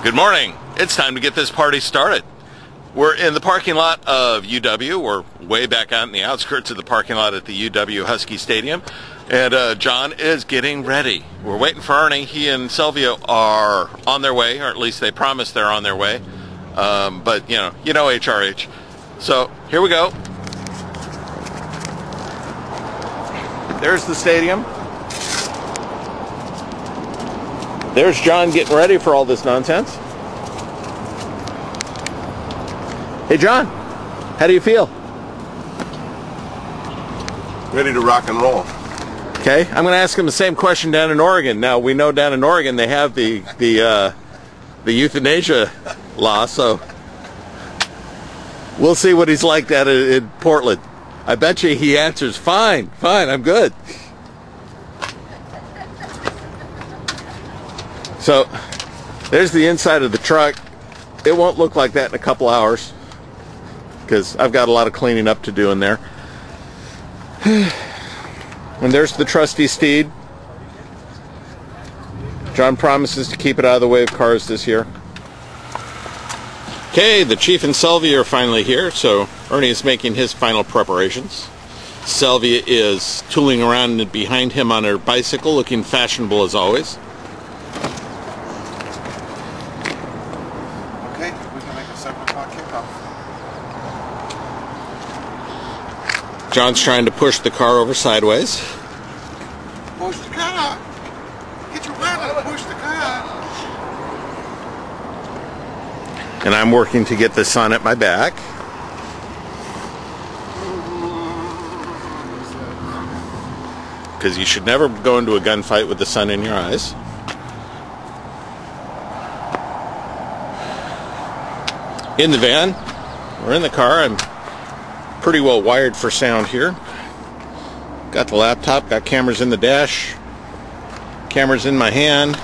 Good morning. It's time to get this party started. We're in the parking lot of UW. We're way back out in the outskirts of the parking lot at the UW Husky Stadium. And John is getting ready. We're waiting for Ernie. He and Sylvia are on their way, or at least they promise they're on their way. But you know HRH. So here we go. There's the stadium. There's John getting ready for all this nonsense. Hey John, how do you feel? Ready to rock and roll. Okay, I'm going to ask him the same question down in Oregon. Now we know down in Oregon they have the euthanasia law, so we'll see what he's like down in Portland. I bet you he answers, fine, I'm good. So, there's the inside of the truck. It won't look like that in a couple hours, because I've got a lot of cleaning up to do in there. And there's the trusty steed. John promises to keep it out of the way of cars this year. Okay, the Chief and Sylvia are finally here, so Ernie is making his final preparations. Sylvia is tooling around behind him on her bicycle, looking fashionable as always. Okay, we can make a 7 o'clock kickoff. John's trying to push the car over sideways. Push the car! Get your brother to push the car! And I'm working to get the sun at my back. Because you should never go into a gunfight with the sun in your eyes. In the van, we're in the car. I'm pretty well wired for sound here. Got the laptop, got cameras in the dash, cameras in my hand,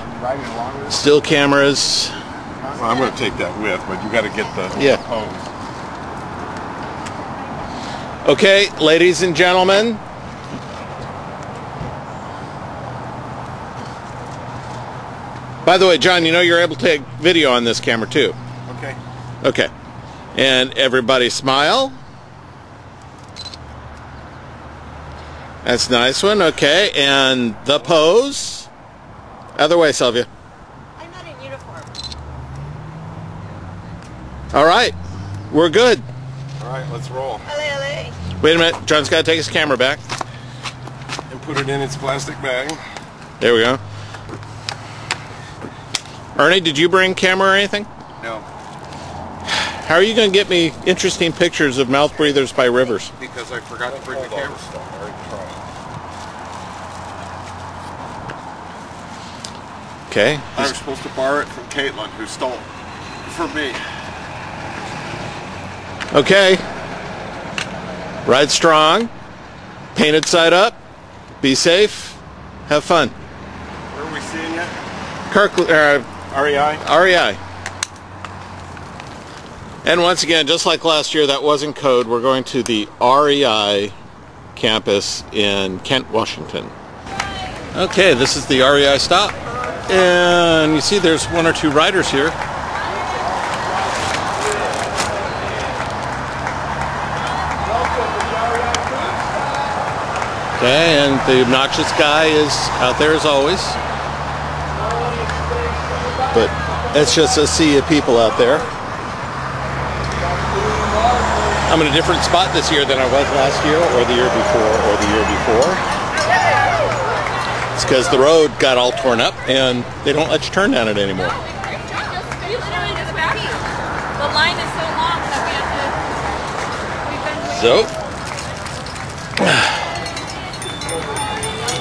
still cameras. Well, I'm going to take that with, but you got to get the pose. Okay, ladies and gentlemen. By the way, John, you know you're able to take video on this camera too. Okay. Okay. And everybody smile. That's a nice one. Okay. And the pose. Other way, Sylvia. I'm not in uniform. All right. We're good. All right, let's roll. LA. Wait a minute. John's got to take his camera back. And put it in its plastic bag. There we go. Ernie, did you bring camera or anything? No. How are you going to get me interesting pictures of mouth breathers by rivers? Because I forgot to bring the camera. Okay. I was supposed to borrow it from Caitlin, who stole it from me. Okay. Ride strong. Painted side up. Be safe. Have fun. Where are we seeing you? REI. REI. And once again, just like last year, that wasn't code. We're going to the REI campus in Kent, Washington. Okay, this is the REI stop. And you see there's one or two riders here. Okay, and the obnoxious guy is out there as always. But it's just a sea of people out there. I'm in a different spot this year than I was last year, or the year before, or the year before. It's because the road got all torn up, and they don't let you turn down it anymore. The line is so long that we have to... So,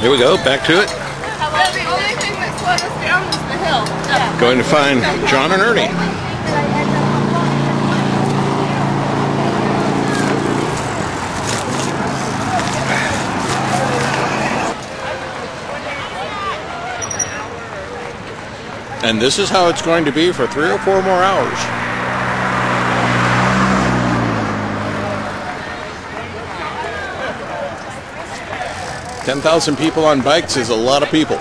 here we go, back to it. The only thing that slowed us down was the hill. Yeah. Going to find John and Ernie. And this is how it's going to be for 3 or 4 more hours. $10,000 people on bikes is a lot of people.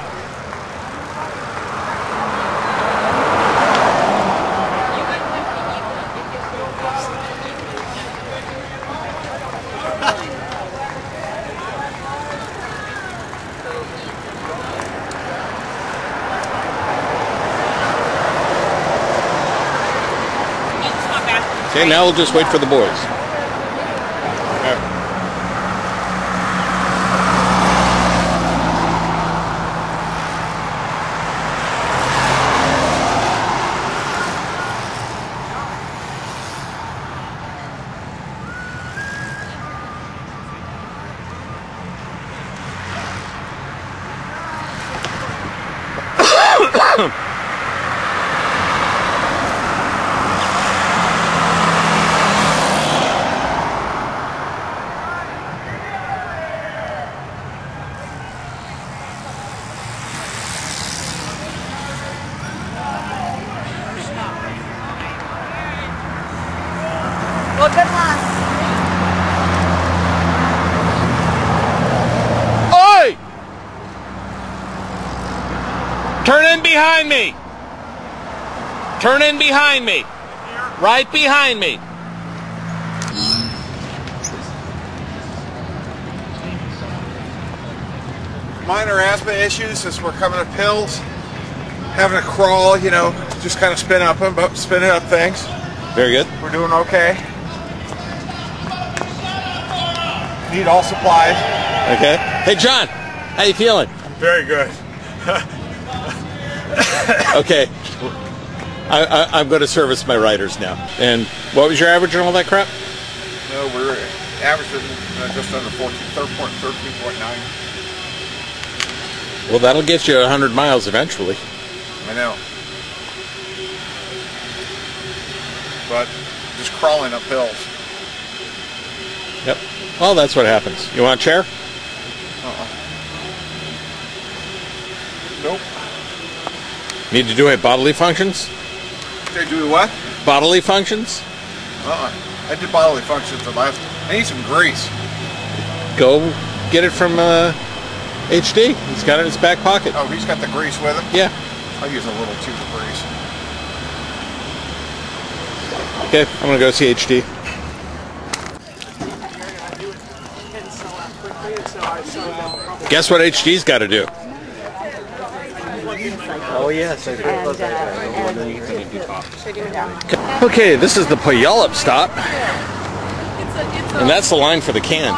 Okay, now we'll just wait for the boys. Well, good luck. Oi! Turn in behind me! Turn in behind me! Right behind me! Minor asthma issues since we're coming to pills. Having to crawl, you know, just kind of spinning up things. Very good. We're doing okay. Need all supplies. Okay. Hey, John, how you feeling? Very good. Okay. I'm going to service my riders now. And what was your average and all that crap? No, we're averaging just under 13.9. Well, that'll get you 100 miles eventually. I know. But just crawling up hills. Yep. Well, that's what happens. You want a chair? Nope. Need to do any bodily functions? They do what? Bodily functions? I did bodily functions the last. I need some grease. Go get it from HD. He's got it in his back pocket. Oh, he's got the grease with him? Yeah. I'll use a little tube of grease. Okay, I'm going to go see HD. Guess what HD's got to do? Oh yes, I heard about that. Okay, this is the Puyallup stop. And that's the line for the can.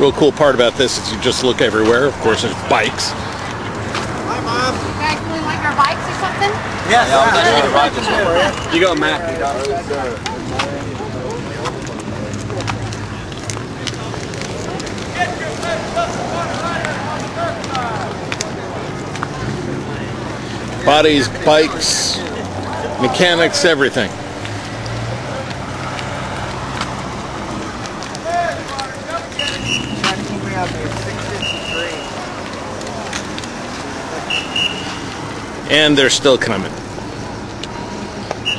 Real cool part about this is you just look everywhere. Of course, there's bikes. Hi, Mom. You guys really like our bikes or something? Yes, you go, Matt. Bodies, bikes, mechanics, everything. And they're still coming.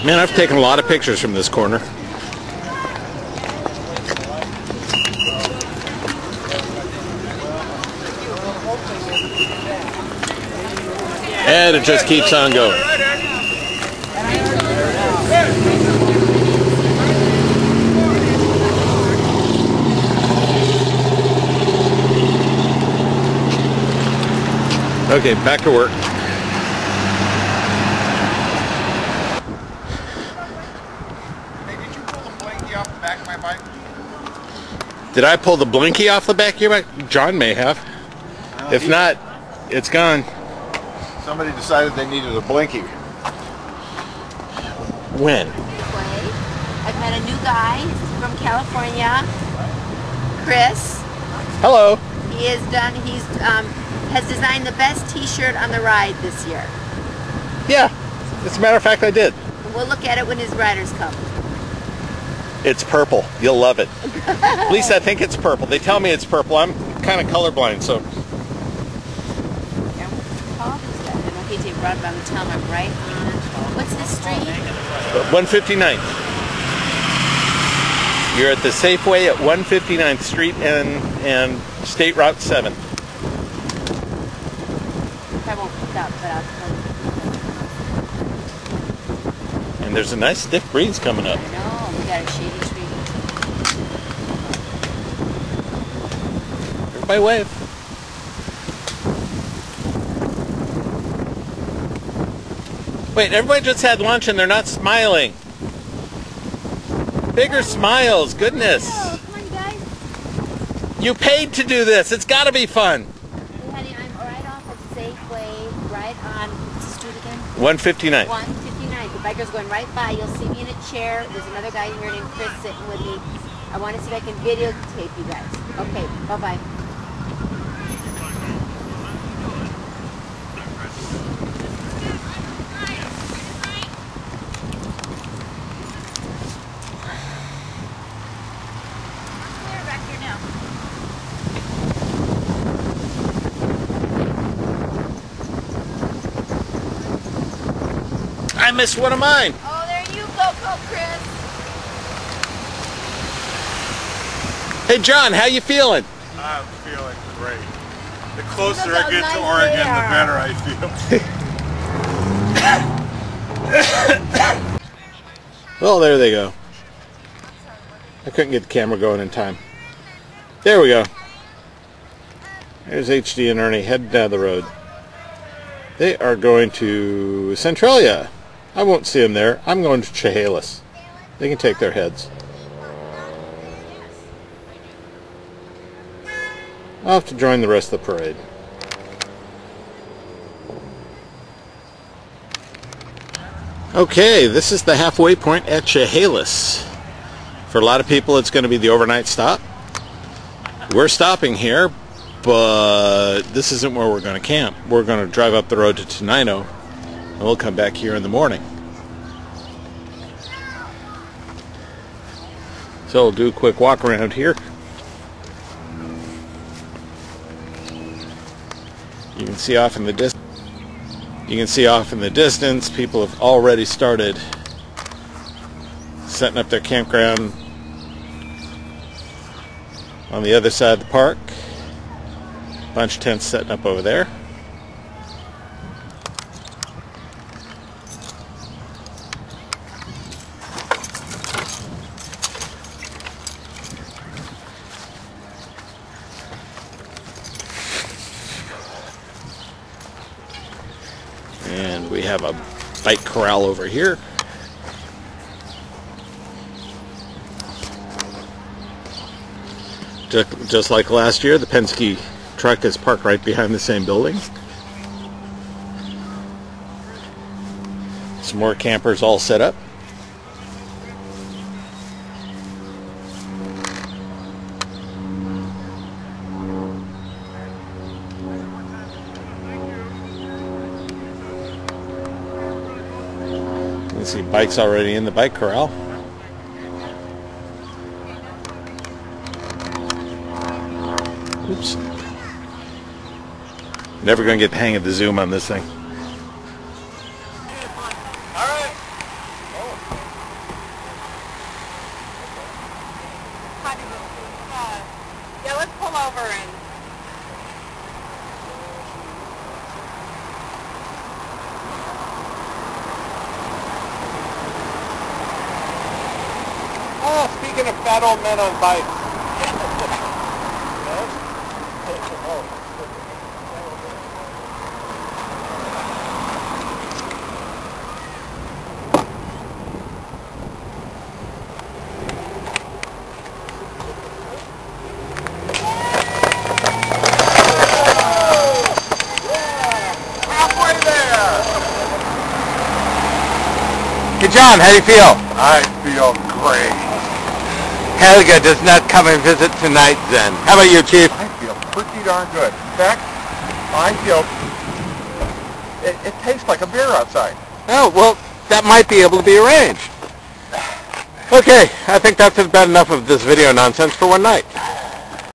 Man, I've taken a lot of pictures from this corner. And it just keeps on going. Okay, back to work. Hey, did you pull the blankie off the back of my bike? Did I pull the blinky off the back of your bike? John may have. If not, it's gone. Somebody decided they needed a blinky. When? I've met a new guy from California, Chris. Hello. He's has designed the best T-shirt on the ride this year. Yeah, as a matter of fact, I did. We'll look at it when his riders come. It's purple. You'll love it. At least I think it's purple. They tell me it's purple. I'm kind of colorblind, so. Yeah, what's it called? I don't hate to run, but I'm telling him right on. What's this street? 159th. You're at the Safeway at 159th Street and State Route 7. I won't pick up, but I'll. And there's a nice stiff breeze coming up. I know, we got a shady tree. Everybody wave. Wait, everybody just had lunch and they're not smiling. Bigger smiles, goodness. Oh, come on, you guys. You paid to do this. It's got to be fun. Hey, honey, I'm right off of Safeway, right on, what's the street again? 159. 159. The biker's going right by. You'll see me in a chair. There's another guy here named Chris sitting with me. I want to see if I can videotape you guys. Okay, bye-bye. I missed one of mine. Oh, there you go, Chris. Hey, John, how you feeling? I'm feeling great. The closer Look I get how to nice Oregon, they the are. better I feel. Well, there they go. I couldn't get the camera going in time. There we go. There's HD and Ernie heading down the road. They are going to Centralia. I won't see them there. I'm going to Chehalis. They can take their heads. I'll have to join the rest of the parade. Okay, this is the halfway point at Chehalis. For a lot of people, it's going to be the overnight stop. We're stopping here, but this isn't where we're going to camp. We're going to drive up the road to Tenino, and we'll come back here in the morning. So we'll do a quick walk around here. You can see off in the distance. People have already started setting up their campground on the other side of the park. Bunch of tents setting up over there. And we have a bike corral over here. Just like last year, the Penske truck is parked right behind the same building. Some more campers all set up. You can see bikes already in the bike corral. Oops. Never going to get the hang of the zoom on this thing. Yeah, let's pull over and... Oh, speaking of fat old men on bikes. Hey John, how do you feel? I feel great. Helga does not come and visit tonight then. How about you, Chief? I feel pretty darn good. In fact, I feel it tastes like a beer outside. Oh, well, that might be able to be arranged. Okay, I think that's about enough of this video nonsense for one night.